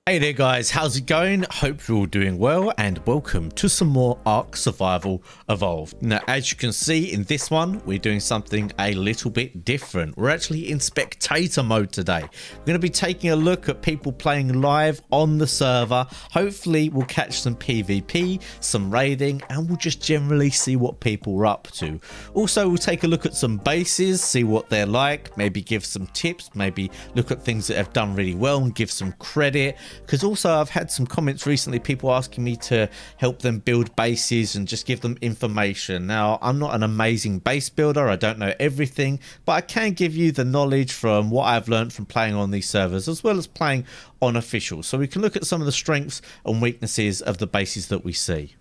Hey there guys, how's it going? Hope you're all doing well and welcome to some more Ark Survival Evolved. Now as you can see in this one, we're doing something a little bit different. We're actually in spectator mode today. We're going to be taking a look at people playing live on the server. Hopefully we'll catch some PvP, some raiding, and we'll just generally see what people are up to. Also we'll take a look at some bases, see what they're like, maybe give some tips, maybe look at things that have done really well and give some credit. Because also I've had some comments recently, people asking me to help them build bases and just give them information. Now I'm not an amazing base builder, I don't know everything, but I can give you the knowledge from what I've learned from playing on these servers as well as playing on official, so we can look at some of the strengths and weaknesses of the bases that we see.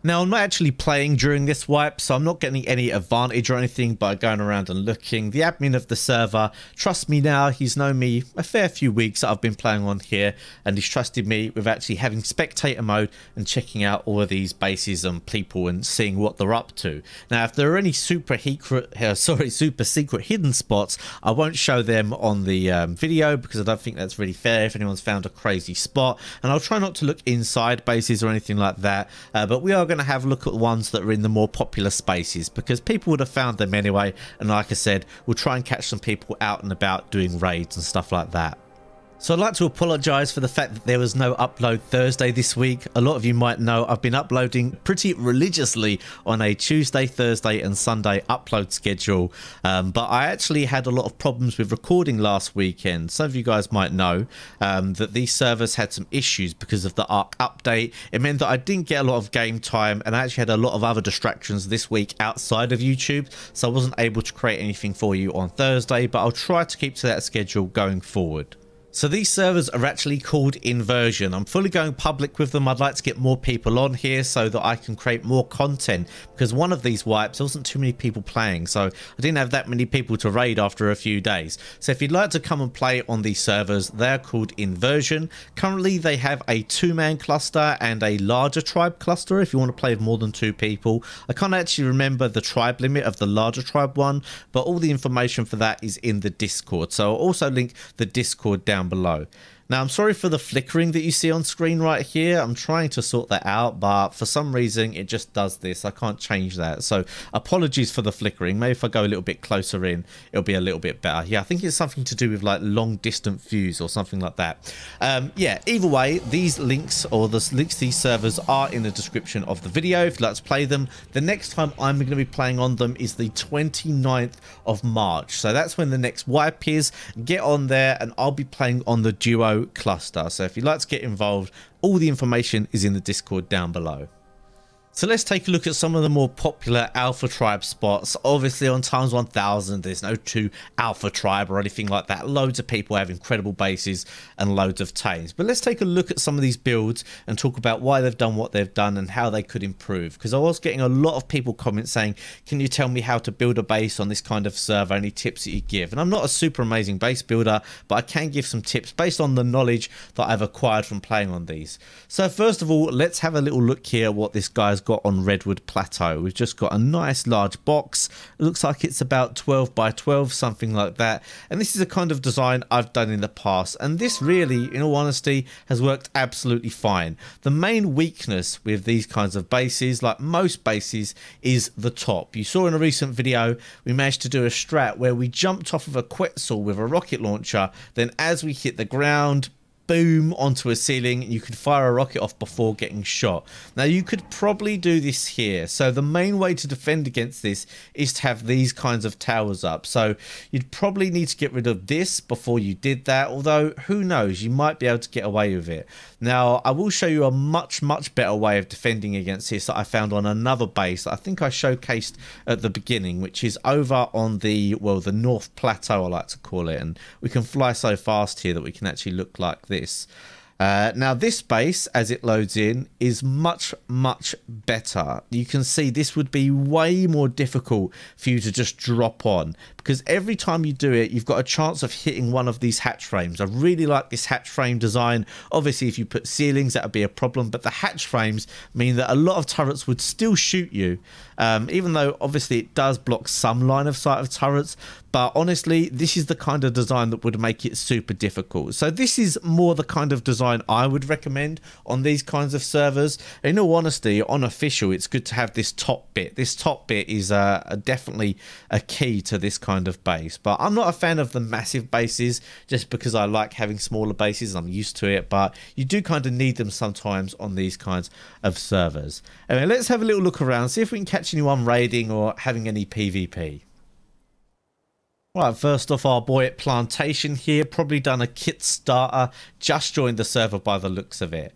Now, I'm not actually playing during this wipe, so I'm not getting any advantage or anything by going around and looking. The admin of the server, trust me now, he's known me a fair few weeks that I've been playing on here, and he's trusted me with actually having spectator mode and checking out all of these bases and people and seeing what they're up to. Now, if there are any super secret hidden spots, I won't show them on the video because I don't think that's really fair if anyone's found a crazy spot, and I'll try not to look inside bases or anything like that, but we are going to have a look at the ones that are in the more popular spaces because people would have found them anyway, and like I said, we'll try and catch some people out and about doing raids and stuff like that. So I'd like to apologise for the fact that there was no upload Thursday this week. A lot of you might know I've been uploading pretty religiously on a Tuesday, Thursday and Sunday upload schedule. But I actually had a lot of problems with recording last weekend. Some of you guys might know that these servers had some issues because of the Ark update. It meant that I didn't get a lot of game time, and I actually had a lot of other distractions this week outside of YouTube. So I wasn't able to create anything for you on Thursday, but I'll try to keep to that schedule going forward. So these servers are actually called Inversion. I'm fully going public with them. I'd like to get more people on here so that I can create more content, because one of these wipes there wasn't too many people playing, so I didn't have that many people to raid after a few days. So if you'd like to come and play on these servers, they're called Inversion. Currently they have a 2-man cluster and a larger tribe cluster if you want to play with more than 2 people. I can't actually remember the tribe limit of the larger tribe one, but all the information for that is in the Discord. So I'll also link the Discord down below. Now I'm sorry for the flickering that you see on screen right here. I'm trying to sort that out, but for some reason it just does this. I can't change that, so apologies for the flickering. Maybe if I go a little bit closer in, it'll be a little bit better. Yeah, I think it's something to do with like long distant views or something like that. Yeah, either way, these links or the links to these servers are in the description of the video if you'd like to play them. The next time I'm going to be playing on them is the 29th of March, so that's when the next wipe is. Get on there and I'll be playing on the duo cluster, so if you'd like to get involved, all the information is in the Discord down below. So let's take a look at some of the more popular alpha tribe spots. Obviously on times 1000 there's no 2 alpha tribe or anything like that. Loads of people have incredible bases and loads of tames, but let's take a look at some of these builds and talk about why they've done what they've done and how they could improve, because I was getting a lot of people comment saying, can you tell me how to build a base on this kind of server, any tips that you give? And I'm not a super amazing base builder, but I can give some tips based on the knowledge that I've acquired from playing on these. So first of all, let's have a little look here what this guy's got on Redwood Plateau. We've just got a nice large box. It looks like it's about 12 by 12, something like that, and this is a kind of design I've done in the past, and this really, in all honesty, has worked absolutely fine. The main weakness with these kinds of bases, like most bases, is the top. You saw in a recent video we managed to do a strat where we jumped off of a Quetzal with a rocket launcher, then as we hit the ground, boom, onto a ceiling, and you could fire a rocket off before getting shot. Now you could probably do this here, so the main way to defend against this is to have these kinds of towers up. So you'd probably need to get rid of this before you did that, although who knows, you might be able to get away with it. Now I will show you a much better way of defending against this that I found on another base that I think I showcased at the beginning, which is over on the, well, the North Plateau I like to call it, and we can fly so fast here that we can actually look like this. Now this base, as it loads in, is much better. You can see this would be way more difficult for you to just drop on, because every time you do it, you've got a chance of hitting one of these hatch frames. I really like this hatch frame design. Obviously, if you put ceilings, that would be a problem, but the hatch frames mean that a lot of turrets would still shoot you, even though obviously it does block some line of sight of turrets. But honestly, this is the kind of design that would make it super difficult. So this is more the kind of design I would recommend on these kinds of servers. In all honesty, on official, it's good to have this top bit. This top bit is definitely a key to this kind of base. But I'm not a fan of the massive bases, just because I like having smaller bases. I'm used to it, but you do kind of need them sometimes on these kinds of servers. Anyway, let's have a little look around, see if we can catch anyone raiding or having any PvP. Right, first off, our boy at Plantation here, probably done a kit starter, just joined the server by the looks of it.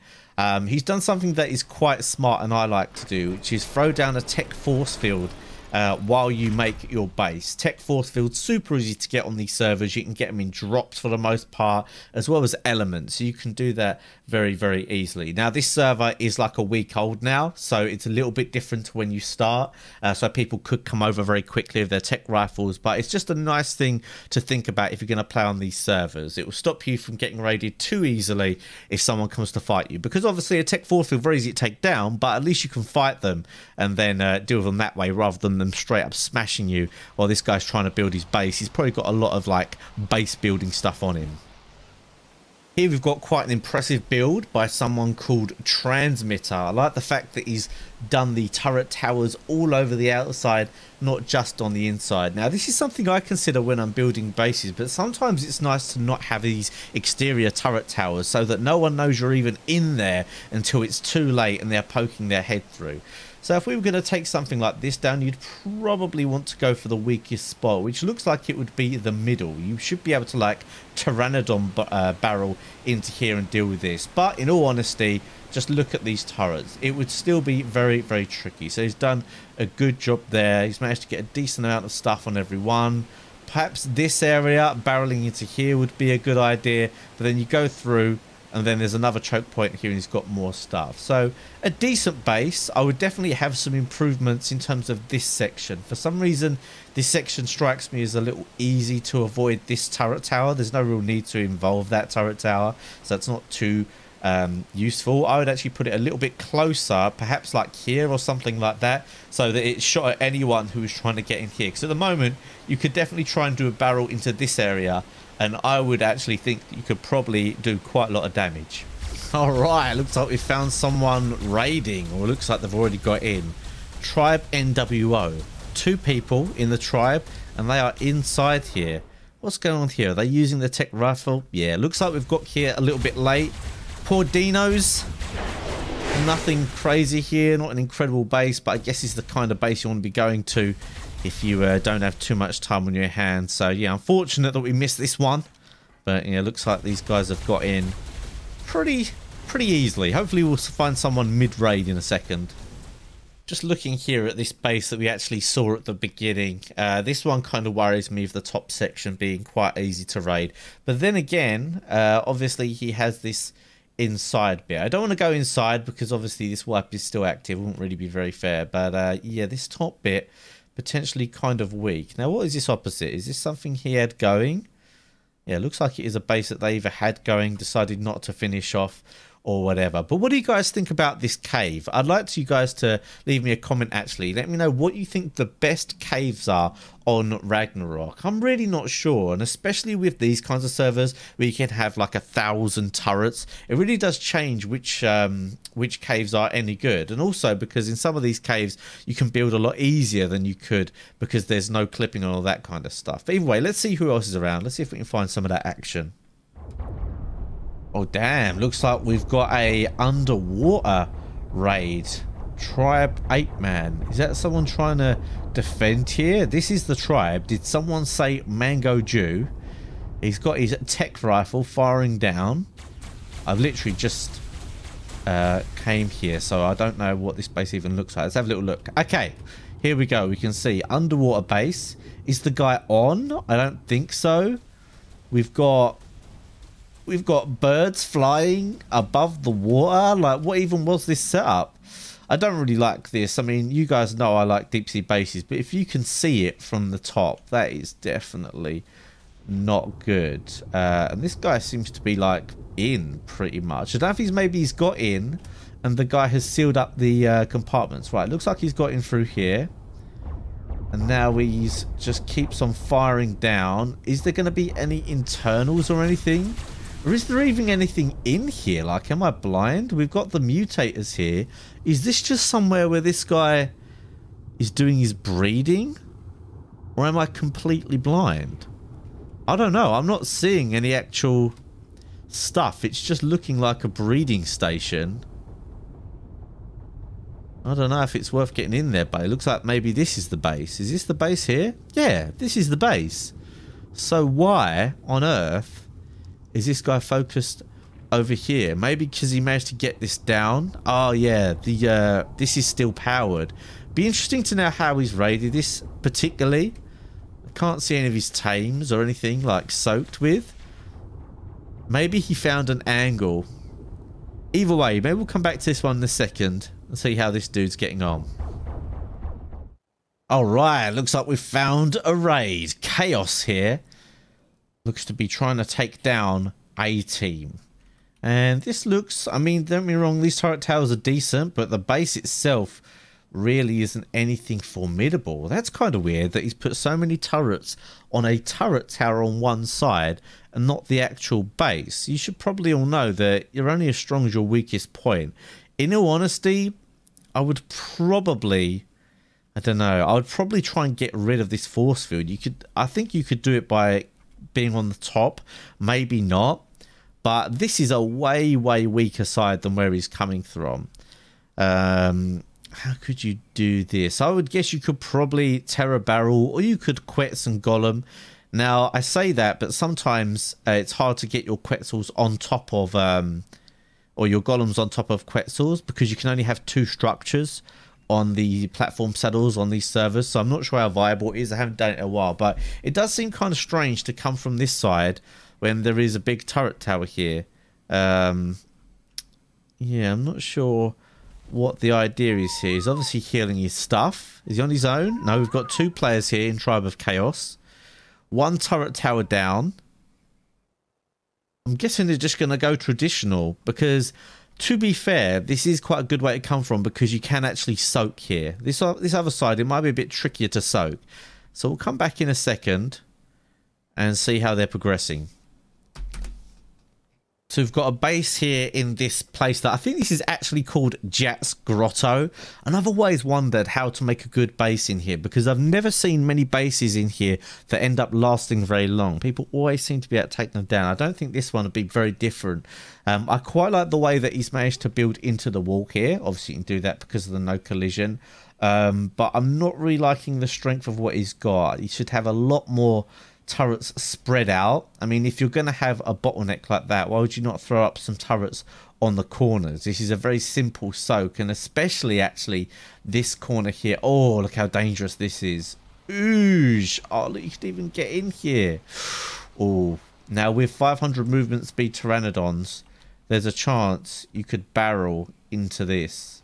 He's done something that is quite smart and I like to do, which is throw down a tech force field while you make your base. Tech force field, super easy to get on these servers. You can get them in drops for the most part, as well as elements. So you can do that very, very easily. Now, this server is like a week old now, so it's a little bit different to when you start. So people could come over very quickly with their tech rifles, but it's just a nice thing to think about if you're going to play on these servers. It will stop you from getting raided too easily if someone comes to fight you, because obviously a tech force field very easy to take down, but at least you can fight them and then deal with them that way, rather than them straight up smashing you while this guy's trying to build his base. He's probably got a lot of like base building stuff on him. Here we've got quite an impressive build by someone called Transmitter. I like the fact that he's done the turret towers all over the outside, not just on the inside. Now, this is something I consider when I'm building bases, but sometimes it's nice to not have these exterior turret towers so that no one knows you're even in there until it's too late and they're poking their head through. So if we were going to take something like this down, you'd probably want to go for the weakest spot, which looks like it would be the middle. You should be able to like Pteranodon barrel into here and deal with this. But in all honesty, just look at these turrets. It would still be very, very tricky. So he's done a good job there. He's managed to get a decent amount of stuff on every one. Perhaps this area, barreling into here, would be a good idea. But then you go through, and then there's another choke point here and he's got more stuff. So a decent base. I would definitely have some improvements in terms of this section. For some reason, this section strikes me as a little easy to avoid this turret tower. There's no real need to involve that turret tower, so it's not too useful. I would actually put it a little bit closer, perhaps like here or something like that, so that it shot at anyone who was trying to get in here. Because at the moment, you could definitely try and do a barrel into this area, and I would actually think you could probably do quite a lot of damage. All right, looks like we found someone raiding, or looks like they've already got in. Tribe NWO. 2 people in the tribe, and they are inside here. What's going on here? Are they using the tech rifle? Yeah, looks like we've got here a little bit late. Poor dinos. Nothing crazy here, not an incredible base, but I guess it's the kind of base you want to be going to if you don't have too much time on your hands. So yeah, unfortunate that we missed this one, but yeah, looks like these guys have got in pretty easily. Hopefully we'll find someone mid-raid in a second. Just looking here at this base that we actually saw at the beginning, this one kind of worries me, of the top section being quite easy to raid. But then again, obviously he has this inside bit. I don't want to go inside because obviously this wipe is still active. It wouldn't really be very fair. But yeah, this top bit, potentially kind of weak. Now, what is this opposite? Is this something he had going? Yeah, it looks like it is a base that they either had going, decided not to finish off, or whatever. But what do you guys think about this cave? I'd like you guys to leave me a comment, actually. Let me know what you think the best caves are on Ragnarok. I'm really not sure, and especially with these kinds of servers where you can have like 1,000 turrets, it really does change which caves are any good. And also because in some of these caves you can build a lot easier than you could because there's no clipping and all that kind of stuff. But anyway, let's see who else is around. Let's see if we can find some of that action. Oh damn, looks like we've got a underwater raid. Tribe 8-man. Is that someone trying to defend here? This is the tribe. Did someone say Mango Jew? He's got his tech rifle firing down. I've literally just came here, so I don't know what this base even looks like. Let's have a little look. Okay, here we go. We can see underwater base. Is the guy on? I don't think so. We've got birds flying above the water. Like, what even was this setup? I don't really like this. I mean, you guys know I like deep sea bases, but if you can see it from the top, that is definitely not good. And this guy seems to be like in pretty much. I don't know if he's got in and the guy has sealed up the compartments. Right, looks like he's got in through here. And now he's just keeps on firing down. Is there going to be any internals or anything? Or is there even anything in here? Like, am I blind? We've got the mutators here. Is this just somewhere where this guy is doing his breeding? Or am I completely blind? I don't know. I'm not seeing any actual stuff. It's just looking like a breeding station. I don't know if it's worth getting in there, but it looks like maybe this is the base. Is this the base here? Yeah, this is the base. So why on earth is this guy focused over here? Maybe because he managed to get this down. Oh yeah, this is still powered. Be interesting to know how he's raided this particularly. I can't see any of his tames or anything like soaked with. Maybe he found an angle. Either way, maybe we'll come back to this one in a second and see how this dude's getting on. Alright, looks like we've found a raid. Chaos here. Looks to be trying to take down a team. And this looks, I mean, don't get me wrong, these turret towers are decent, but the base itself really isn't anything formidable. That's kind of weird that he's put so many turrets on a turret tower on one side and not the actual base. You should probably all know that you're only as strong as your weakest point. In all honesty, I would probably, I don't know, I would probably try and get rid of this force field. I think you could do it by being on the top, maybe not, but this is a way weaker side than where he's coming from. How could you do this? I would guess you could probably Terror Barrel, or you could Quetz and Golem. Now I say that, but sometimes it's hard to get your Quetzals on top of or your Golems on top of Quetzals, because you can only have 2 structures on the platform saddles on these servers. So I'm not sure how viable it is. I haven't done it in a while, but it does seem kind of strange to come from this side when there is a big turret tower here. Yeah, I'm not sure what the idea is here. He's obviously healing his stuff. Is he on his own? No, we've got 2 players here in Tribe of Chaos. 1 turret tower down. I'm guessing they're just going to go traditional, because to be fair, this is quite a good way to come from, because you can actually soak here. This other side, it might be a bit trickier to soak. So we'll come back in a second and see how they're progressing. So we've got a base here in this place that I think this is actually called Jat's Grotto. And I've always wondered how to make a good base in here, because I've never seen many bases in here that end up lasting very long. People always seem to be able to take them down. I don't think this one would be very different. I quite like the way that he's managed to build into the wall here. Obviously you can do that because of the no collision. But I'm not really liking the strength of what he's got. He should have a lot more turrets spread out. I mean, if you're going to have a bottleneck like that, why would you not throw up some turrets on the corners? This is a very simple soak, and especially actually this corner here. Oh, look how dangerous this is. Oosh. Oh, look, you could even get in here. Oh, now with 500 movement speed pteranodons, there's a chance you could barrel into this.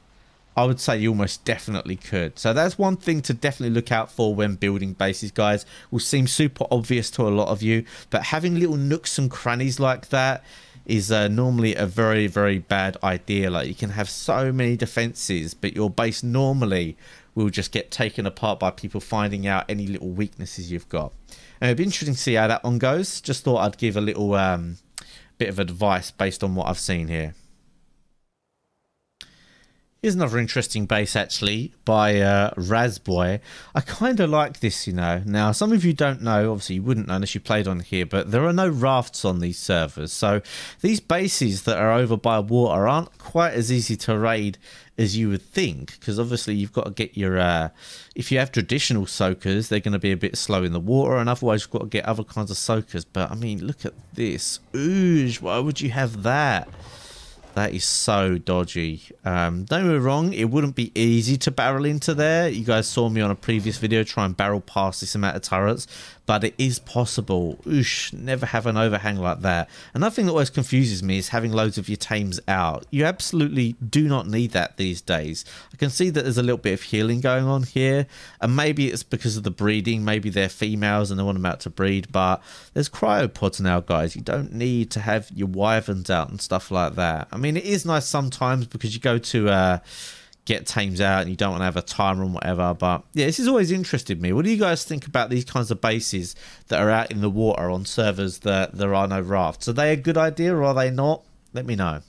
I would say you almost definitely could. So that's one thing to definitely look out for when building bases, guys. Will seem super obvious to a lot of you, but having little nooks and crannies like that is normally a very bad idea. Like, you can have so many defenses, but your base normally will just get taken apart by people finding out any little weaknesses you've got. And it'd be interesting to see how that one goes. Just thought I'd give a little bit of advice based on what I've seen here. Here's another interesting base, actually, by Razboy. I kind of like this, you know. Now, some of you don't know, obviously you wouldn't know unless you played on here, but there are no rafts on these servers. So these bases that are over by water aren't quite as easy to raid as you would think, because obviously you've got to get your... if you have traditional soakers, they're going to be a bit slow in the water, and otherwise you've got to get other kinds of soakers. But, I mean, look at this. Ooh, why would you have that? That is so dodgy. Don't get me wrong, it wouldn't be easy to barrel into there. You guys saw me on a previous video try and barrel past this amount of turrets. but it is possible. Oosh, never have an overhang like that. Another thing that always confuses me is having loads of your tames out. You absolutely do not need that these days. I can see that there's a little bit of healing going on here, and maybe it's because of the breeding. Maybe they're females and they want them out to breed, but there's cryopods now, guys. You don't need to have your wyverns out and stuff like that. I mean, it is nice sometimes because you go to get tames out and you don't want to have a timer and whatever, but yeah, this has always interested me. What do you guys think about these kinds of bases that are out in the water on servers that there are no rafts? Are they a good idea or are they not? Let me know.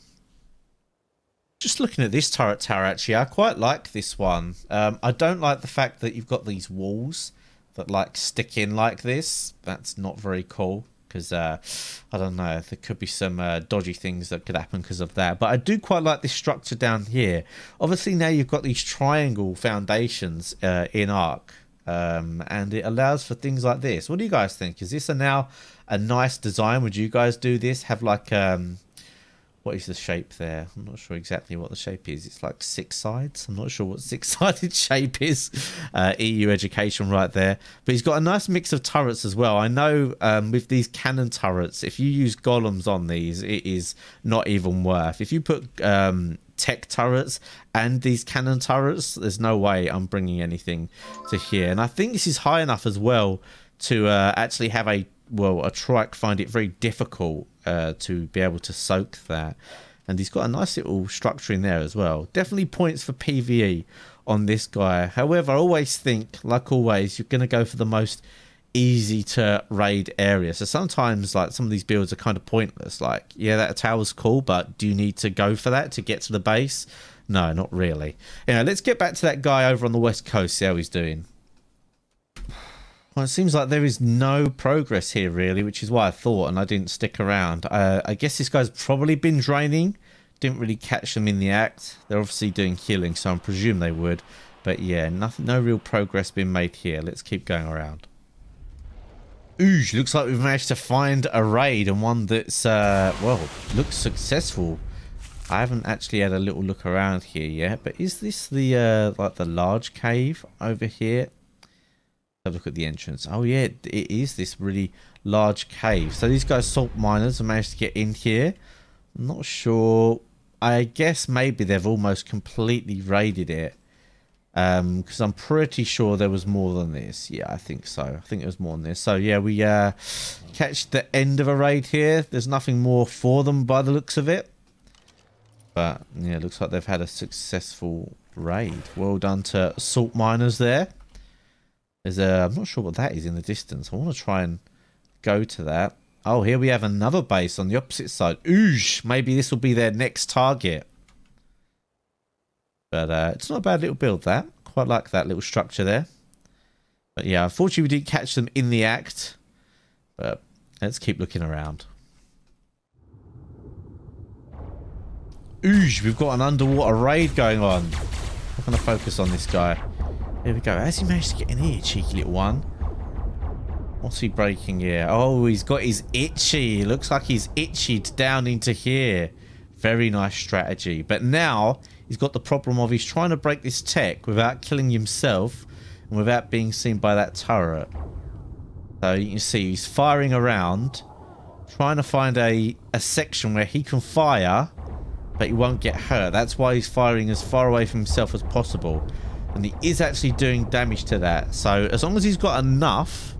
Just looking at this turret tower, actually, I quite like this one. I don't like the fact that you've got these walls that like stick in like this. That's not very cool. Because I don't know, there could be some dodgy things that could happen because of that. But I do quite like this structure down here. Obviously now you've got these triangle foundations in Ark, and it allows for things like this. What do you guys think? Is this now a nice design? Would you guys do this? Have like what is the shape there? I'm not sure exactly what the shape is. It's like 6 sides. I'm not sure what 6-sided shape is. EU education right there. But he's got a nice mix of turrets as well. I know with these cannon turrets, if you use golems on these, it is not even worth. If you put tech turrets and these cannon turrets, there's no way I'm bringing anything to here. And I think this is high enough as well to actually have a trike find it very difficult to be able to soak that. And he's got a nice little structure in there as well. Definitely points for PvE on this guy. However, I always think, like always, you're going to go for the most easy to raid area. So sometimes like some of these builds are kind of pointless. Like, yeah, that tower's cool, but do you need to go for that to get to the base? No, not really. Let's get back to that guy over on the west coast, see how he's doing. Well, it seems like there is no progress here, really, which is why I thought, and I didn't stick around. I guess this guy's probably been draining. Didn't really catch them in the act. They're obviously doing healing, so I presume they would. But yeah, no real progress being made here. Let's keep going around. Ooh, looks like we've managed to find a raid, and one that's, well, looks successful. I haven't actually had a little look around here yet, but is this the, like the large cave over here? Have a look at the entrance. Oh yeah, it is this really large cave. So these guys, salt miners, have managed to get in here. I'm not sure. I guess maybe they've almost completely raided it. Because I'm pretty sure there was more than this. Yeah, I think so. I think there was more than this. So yeah, we catch the end of a raid here. There's nothing more for them by the looks of it. But yeah, it looks like they've had a successful raid. Well done to salt miners there. There's I'm not sure what that is in the distance. I want to try and go to that. Oh, here we have another base on the opposite side. Oosh, maybe this will be their next target. But it's not a bad little build, that. Quite like that little structure there. But yeah, unfortunately we didn't catch them in the act. But let's keep looking around. Oosh, we've got an underwater raid going on. I'm going to focus on this guy. There we go. How's he managed to get in here, cheeky little one? What's he breaking here? Oh, he's got his itchy. Looks like he's itchied down into here. Very nice strategy. But now he's got the problem of he's trying to break this tech without killing himself and without being seen by that turret. So you can see he's firing around, trying to find a section where he can fire, but he won't get hurt. That's why he's firing as far away from himself as possible. And he is actually doing damage to that. So as long as he's got enough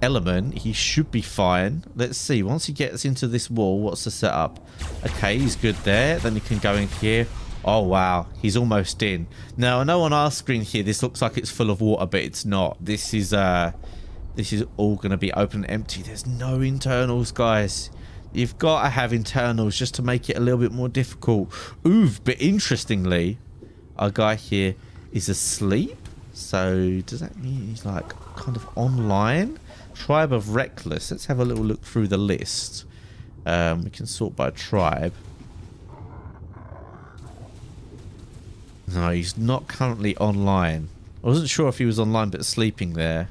element, he should be fine. Let's see. Once he gets into this wall, what's the setup? Okay, he's good there. Then he can go in here. Oh, wow. He's almost in. Now, I know on our screen here, this looks like it's full of water, but it's not. This is all going to be open and empty. There's no internals, guys. You've got to have internals just to make it a little bit more difficult. Ooh, but interestingly, our guy here is asleep. So does that mean he's like kind of online? Tribe of Reckless. Let's have a little look through the list. We can sort by tribe. No, he's not currently online. I wasn't sure if he was online but sleeping there.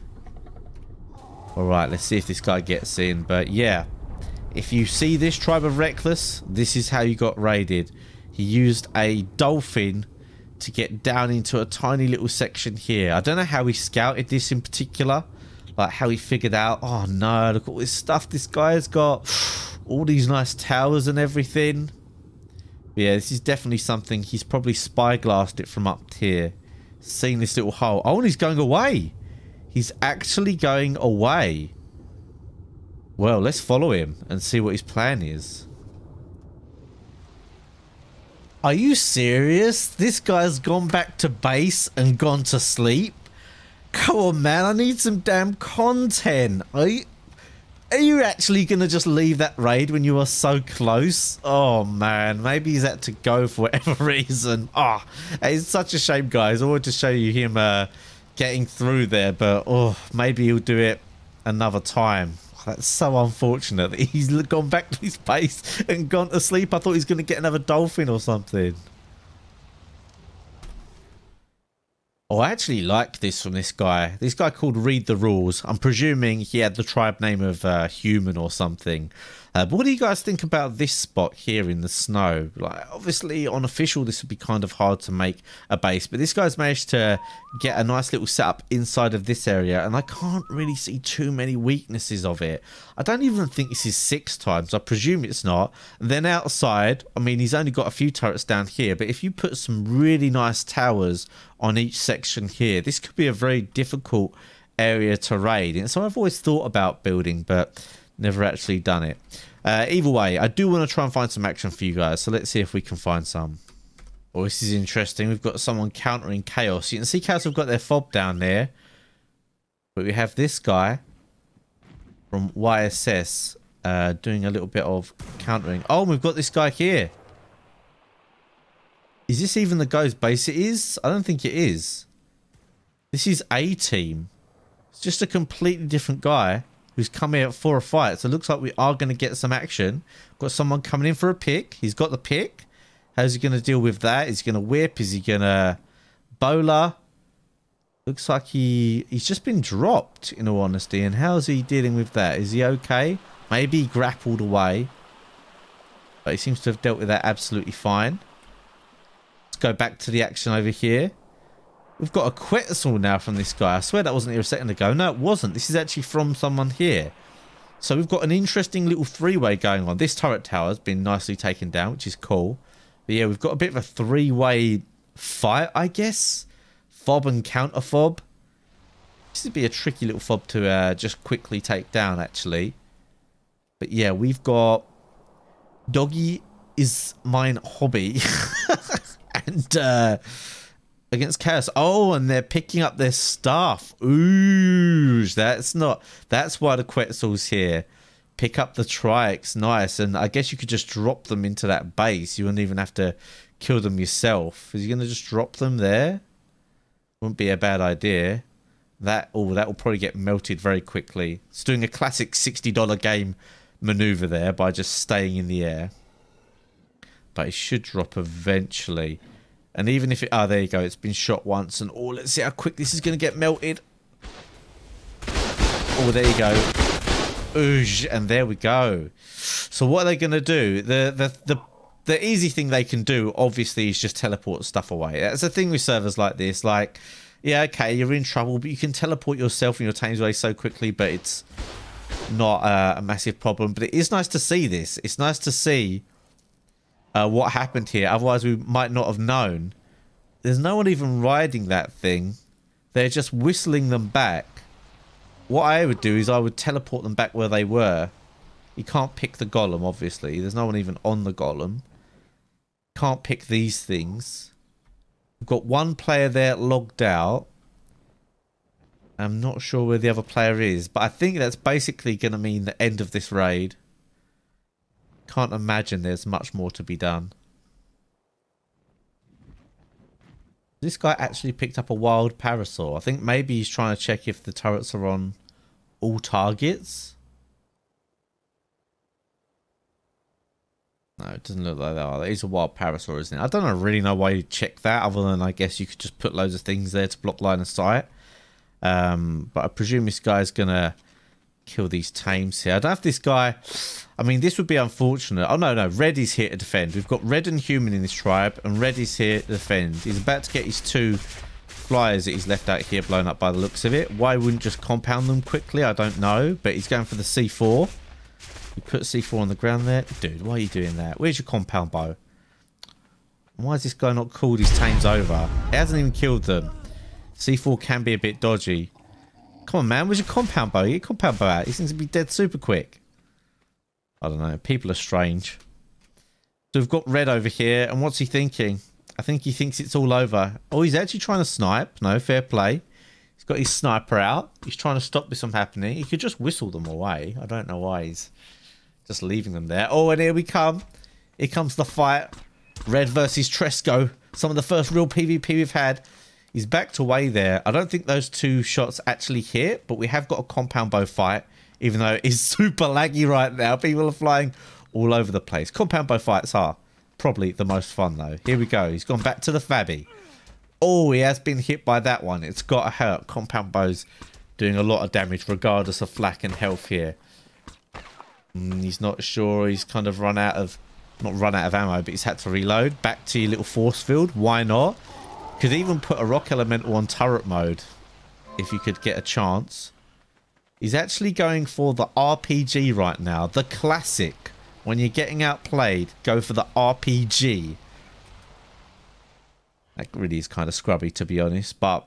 Alright, let's see if this guy gets in. But yeah, if you see this Tribe of Reckless, this is how you got raided. He used a dolphin to get down into a tiny little section here. I don't know how he scouted this in particular. Like how he figured out, oh no, look at all this stuff this guy has got. All these nice towers and everything. But yeah, this is definitely something. He's probably spyglassed it from up here. Seen this little hole. Oh, and he's going away. He's actually going away. Well, let's follow him and see what his plan is. Are you serious? This guy's gone back to base and gone to sleep? Come on, man. I need some damn content. Are you actually going to just leave that raid when you are so close? Oh, man. Maybe he's had to go for whatever reason. Oh, it's such a shame, guys. I wanted to show you him getting through there, but oh, maybe he'll do it another time. That's so unfortunate that he's gone back to his base and gone to sleep. I thought he was going to get another dolphin or something. Oh, I actually like this from this guy. This guy called Read the Rules. I'm presuming he had the tribe name of Human or something. But what do you guys think about this spot here in the snow? Like, obviously, on official, this would be kind of hard to make a base. But this guy's managed to get a nice little setup inside of this area. And I can't really see too many weaknesses of it. I don't even think this is 6 times. I presume it's not. And then outside, I mean, he's only got a few turrets down here. But if you put some really nice towers on each section here, this could be a very difficult area to raid. And so I've always thought about building, but never actually done it. Either way, I do want to try and find some action for you guys. So let's see if we can find some. Oh, this is interesting. We've got someone countering Chaos. You can see Chaos have got their fob down there. But we have this guy from YSS doing a little bit of countering. Oh, we've got this guy here. Is this even the guy's base? It is? I don't think it is. This is A team. It's just a completely different guy who's come here for a fight. So it looks like we are going to get some action. Got someone coming in for a pick. He's got the pick. How's he going to deal with that? Is he going to whip? Is he going to bowler? Looks like he's just been dropped, in all honesty. And how's he dealing with that? Is he okay? Maybe he grappled away. But he seems to have dealt with that absolutely fine. Let's go back to the action over here. We've got a Quetzal now from this guy. I swear that wasn't here a second ago. No, it wasn't. This is actually from someone here. So we've got an interesting little 3-way going on. This turret tower has been nicely taken down, which is cool. But yeah, we've got a bit of a 3-way fight, I guess. Fob and counter fob. This would be a tricky little fob to just quickly take down, actually. But yeah, we've got Doggy is mine hobby. And against Chaos. Oh, and they're picking up their stuff. Ooh, that's why the Quetzal's here. Pick up the Triax. Nice. And I guess you could just drop them into that base. You wouldn't even have to kill them yourself. Is he going to just drop them there? Wouldn't be a bad idea. That will probably get melted very quickly. It's doing a classic $60 game maneuver there by just staying in the air. But it should drop eventually. And even if it... Oh, there you go. It's been shot once. And oh, let's see how quick this is going to get melted. Oh, there you go. Oosh, and there we go. So what are they going to do? The easy thing they can do, obviously, is just teleport stuff away. That's the thing with servers like this. Like, yeah, okay, you're in trouble, but you can teleport yourself and your teams away so quickly, but it's not a massive problem. But it is nice to see this. It's nice to see what happened here. Otherwise, we might not have known. There's no one even riding that thing. They're just whistling them back. What I would do is I would teleport them back where they were. You can't pick the golem, obviously. There's no one even on the golem. Can't pick these things. We've got one player there logged out. I'm not sure where the other player is, but I think that's basically going to mean the end of this raid. Can't imagine there's much more to be done. This guy actually picked up a wild parasaur. I think maybe he's trying to check if the turrets are on all targets. No, it doesn't look like they are. That is a wild parasaur, isn't it? I don't really know why you'd check that, other than I guess you could just put loads of things there to block line of sight. But I presume this guy's going to kill these tames here. I don't know if this guy... I mean, this would be unfortunate. Oh, no. Red is here to defend. We've got red and human in this tribe, and red is here to defend. He's about to get his 2 flyers that he's left out here blown up by the looks of it. Why wouldn't just compound them quickly? I don't know. But he's going for the C4. You put C4 on the ground there. Dude, why are you doing that? Where's your compound bow? Why has this guy not called his tames over? He hasn't even killed them. C4 can be a bit dodgy. Come on, man. Where's your compound bow? Get your compound bow out. He seems to be dead super quick. I don't know. People are strange. So we've got red over here. And what's he thinking? I think he thinks it's all over. Oh, he's actually trying to snipe. No, fair play. He's got his sniper out. He's trying to stop this from happening. He could just whistle them away. I don't know why he's just leaving them there. Oh, and here we come. Here comes the fight. Red versus Tresco. Some of the first real PvP we've had. He's backed away there. I don't think those 2 shots actually hit, but we have got a compound bow fight, even though it's super laggy right now. People are flying all over the place. Compound bow fights are probably the most fun, though. Here we go. He's gone back to the Fabby. Oh, he has been hit by that one. It's got to hurt. Compound bow's doing a lot of damage, regardless of flak and health here. He's not sure. He's kind of run out of... Not run out of ammo, but he's had to reload. Back to your little force field. Why not? Could even put a rock elemental on turret mode if you could get a chance. He's actually going for the RPG right now. The classic. When you're getting outplayed, go for the RPG. That really is kind of scrubby, to be honest. But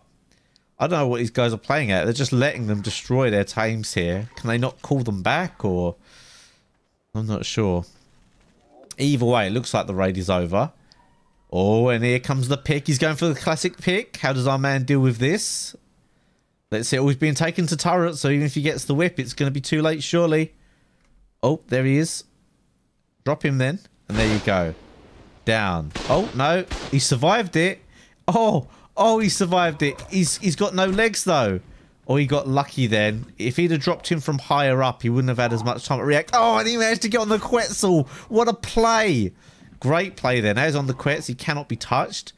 I don't know what these guys are playing at. They're just letting them destroy their tames here. Can they not call them back? Or I'm not sure. Either way, it looks like the raid is over. Oh, and here comes the pick. He's going for the classic pick. How does our man deal with this? Let's see. Oh, he's being taken to turret, so even if he gets the whip, it's going to be too late, surely. Oh, there he is. Drop him then. And there you go. Down. Oh, no. He survived it. Oh, he survived it. He's got no legs, though. Or he got lucky then. If he'd have dropped him from higher up, he wouldn't have had as much time to react. Oh, and he managed to get on the Quetzal. What a play. Great play then. As on the Quetz, he cannot be touched.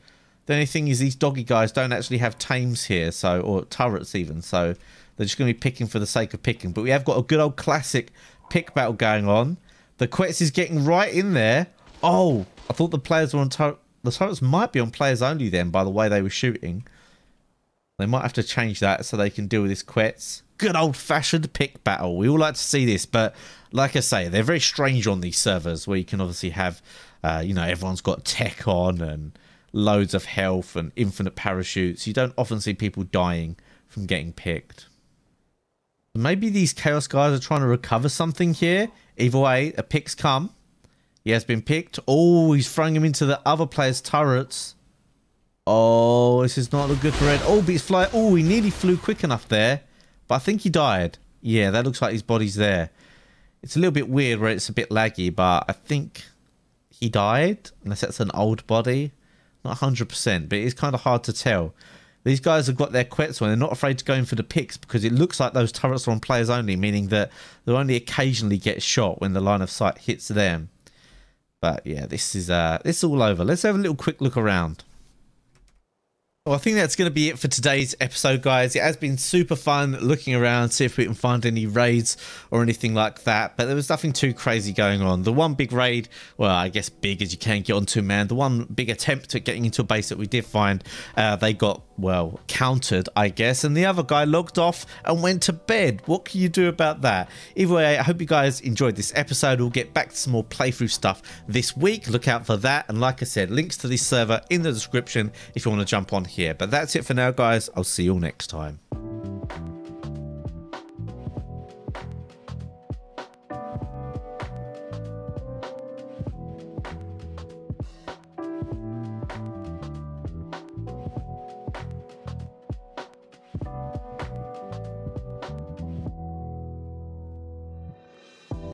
The only thing is these doggy guys don't actually have tames here, so, or turrets even, so they're just going to be picking for the sake of picking. But we have got a good old classic pick battle going on. The Quetz is getting right in there. Oh, I thought the players were on turret. The turrets might be on players only then, by the way they were shooting. They might have to change that so they can deal with this Quetz. Good old-fashioned pick battle. We all like to see this, but like I say, they're very strange on these servers where you can obviously have, you know, everyone's got tech on and loads of health and infinite parachutes. You don't often see people dying from getting picked. Maybe these Chaos guys are trying to recover something here. Either way, a pick's come. He has been picked. Oh, he's throwing him into the other player's turrets. Oh, this is not look good for Red. Oh, but he's flying. Oh, he nearly flew quick enough there. But I think he died. Yeah, that looks like his body's there. It's a little bit weird where it's a bit laggy, but I think he died. Unless that's an old body. Not 100%, but it's kind of hard to tell. These guys have got their Quetzal and they're not afraid to go in for the picks because it looks like those turrets are on players only, meaning that they'll only occasionally get shot when the line of sight hits them. But yeah, this is all over. Let's have a little quick look around. Well, I think that's going to be it for today's episode, guys. It has been super fun looking around, see if we can find any raids or anything like that. But there was nothing too crazy going on. The one big raid, well, I guess big as you can get onto, man. The one big attempt at getting into a base that we did find, they got, well, countered, I guess. And the other guy logged off and went to bed. What can you do about that? Either way, I hope you guys enjoyed this episode. We'll get back to some more playthrough stuff this week. Look out for that. And like I said, links to this server in the description if you want to jump on here. But that's it for now, guys. I'll see you all next time.